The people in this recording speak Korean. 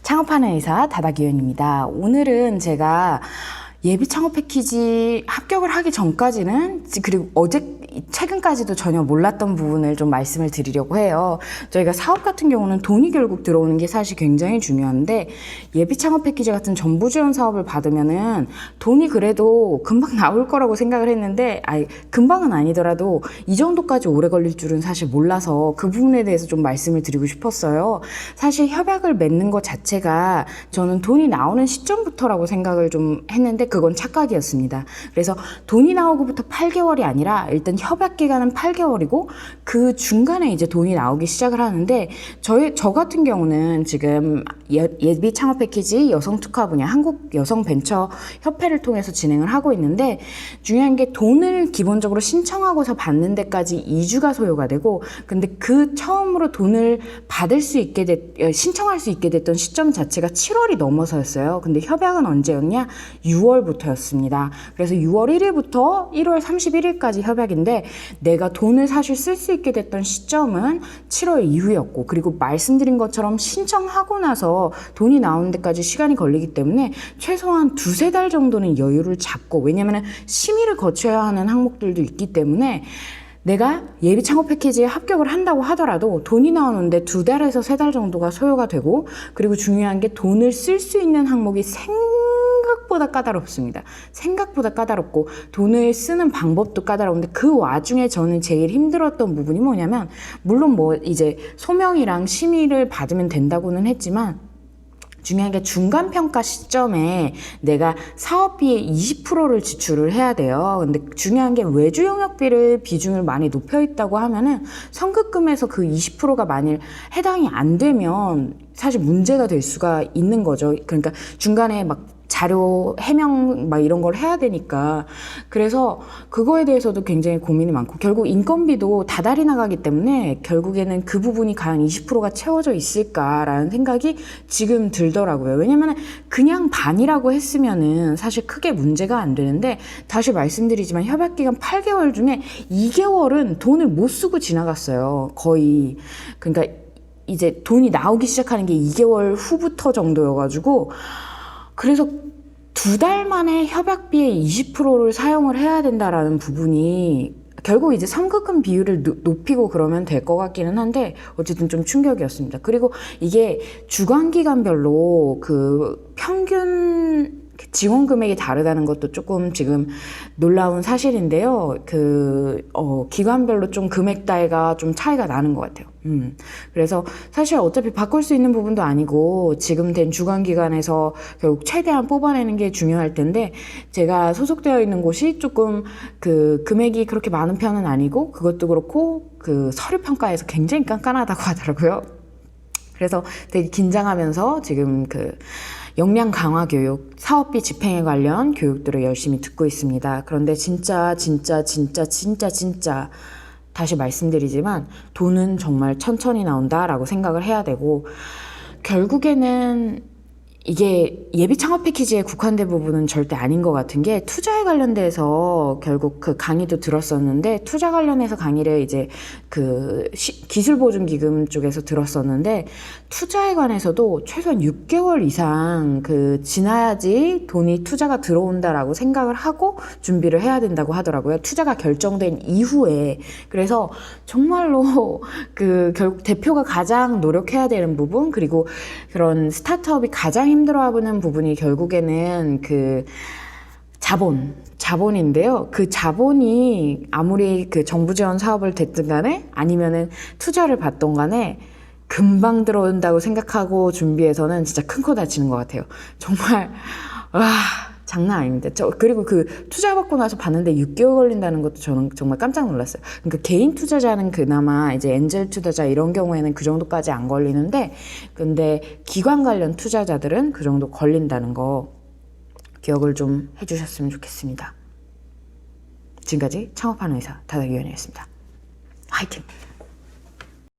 창업하는 의사 다다기현입니다. 오늘은 제가 예비 창업 패키지 합격을 하기 전까지는, 그리고 최근까지도 전혀 몰랐던 부분을 좀 말씀을 드리려고 해요. 저희가 사업 같은 경우는 돈이 결국 들어오는 게 사실 굉장히 중요한데, 예비 창업 패키지 같은 정부 지원 사업을 받으면은 돈이 그래도 금방 나올 거라고 생각을 했는데, 금방은 아니더라도 이 정도까지 오래 걸릴 줄은 사실 몰라서 그 부분에 대해서 좀 말씀을 드리고 싶었어요. 사실 협약을 맺는 것 자체가 저는 돈이 나오는 시점부터라고 생각을 좀 했는데, 그건 착각이었습니다. 그래서 돈이 나오고부터 8개월이 아니라 일단 협약 기간은 8개월이고 그 중간에 이제 돈이 나오기 시작을 하는데, 저 같은 경우는 지금 예비 창업 패키지 여성 특화 분야 한국 여성 벤처 협회를 통해서 진행을 하고 있는데, 중요한 게 돈을 기본적으로 신청하고서 받는 데까지 2주가 소요가 되고, 근데 그 처음으로 돈을 신청할 수 있게 됐던 시점 자체가 7월이 넘어서였어요. 근데 협약은 언제였냐? 6월부터였습니다. 그래서 6월 1일부터 1월 31일까지 협약인데, 내가 돈을 사실 쓸 수 있게 됐던 시점은 7월 이후였고, 그리고 말씀드린 것처럼 신청하고 나서 돈이 나오는 데까지 시간이 걸리기 때문에 최소한 2-3달 정도는 여유를 잡고, 왜냐면 심의를 거쳐야 하는 항목들도 있기 때문에 내가 예비 창업 패키지에 합격을 한다고 하더라도 돈이 나오는데 2달에서 3달 정도가 소요가 되고, 그리고 중요한 게 돈을 쓸 수 있는 항목이 생각보다 까다롭습니다. 생각보다 까다롭고 돈을 쓰는 방법도 까다로운데, 그 와중에 저는 제일 힘들었던 부분이 뭐냐면, 물론 이제 소명이랑 심의를 받으면 된다고는 했지만, 중요한 게 중간평가 시점에 내가 사업비의 20%를 지출을 해야 돼요. 근데 중요한 게 외주 영역비를 비중을 많이 높여 있다고 하면은 선급금에서 그 20%가 만일 해당이 안 되면 사실 문제가 될 수가 있는 거죠. 그러니까 중간에 자료 해명 이런 걸 해야 되니까. 그래서 그거에 대해서도 굉장히 고민이 많고, 결국 인건비도 다달이 나가기 때문에 결국에는 그 부분이 과연 20%가 채워져 있을까라는 생각이 지금 들더라고요. 왜냐면 그냥 반이라고 했으면은 사실 크게 문제가 안 되는데, 다시 말씀드리지만 협약기간 8개월 중에 2개월은 돈을 못 쓰고 지나갔어요. 거의. 그러니까 이제 돈이 나오기 시작하는 게 2개월 후부터 정도여가지고, 그래서 2달 만에 협약비의 20%를 사용을 해야 된다라는 부분이 결국 이제 선급금 비율을 높이고 그러면 될 것 같기는 한데, 어쨌든 좀 충격이었습니다. 그리고 이게 주관기관별로 그 평균 지원 금액이 다르다는 것도 조금 지금 놀라운 사실인데요. 기관별로 좀 금액 따위가 좀 차이가 나는 것 같아요. 그래서 사실 어차피 바꿀 수 있는 부분도 아니고, 지금 된 주관기관에서 결국 최대한 뽑아내는 게 중요할 텐데, 제가 소속되어 있는 곳이 조금 그 금액이 그렇게 많은 편은 아니고, 그것도 그렇고 그 서류평가에서 굉장히 깐깐하다고 하더라고요. 그래서 되게 긴장하면서 지금 역량 강화 교육, 사업비 집행에 관련 교육들을 열심히 듣고 있습니다. 그런데 진짜 다시 말씀드리지만 돈은 정말 천천히 나온다라고 생각을 해야 되고, 결국에는 이게 예비 창업 패키지에 국한된 부분은 절대 아닌 것 같은 게, 투자에 관련돼서 결국 그 강의도 들었었는데, 투자 관련해서 강의를 이제 기술보증기금 쪽에서 들었었는데, 투자에 관해서도 최소한 6개월 이상 지나야지 투자가 들어온다라고 생각을 하고 준비를 해야 된다고 하더라고요. 투자가 결정된 이후에. 그래서 정말로 결국 대표가 가장 노력해야 되는 부분, 그리고 그런 스타트업이 가장 힘들어하는 부분이 결국에는 자본인데요. 그 자본이 아무리 정부 지원 사업을 됐든 간에, 아니면은 투자를 받던 간에 금방 들어온다고 생각하고 준비해서는 진짜 큰 코 다치는 것 같아요. 정말 장난 아닙니다. 그리고 투자 받고 나서 봤는데 6개월 걸린다는 것도 저는 정말 깜짝 놀랐어요. 그러니까 개인 투자자는 그나마 이제 엔젤 투자자 이런 경우에는 그 정도까지 안 걸리는데, 근데 기관 관련 투자자들은 그 정도 걸린다는 거 기억을 좀 해주셨으면 좋겠습니다. 지금까지 창업하는 의사 다다기현이었습니다. 화이팅!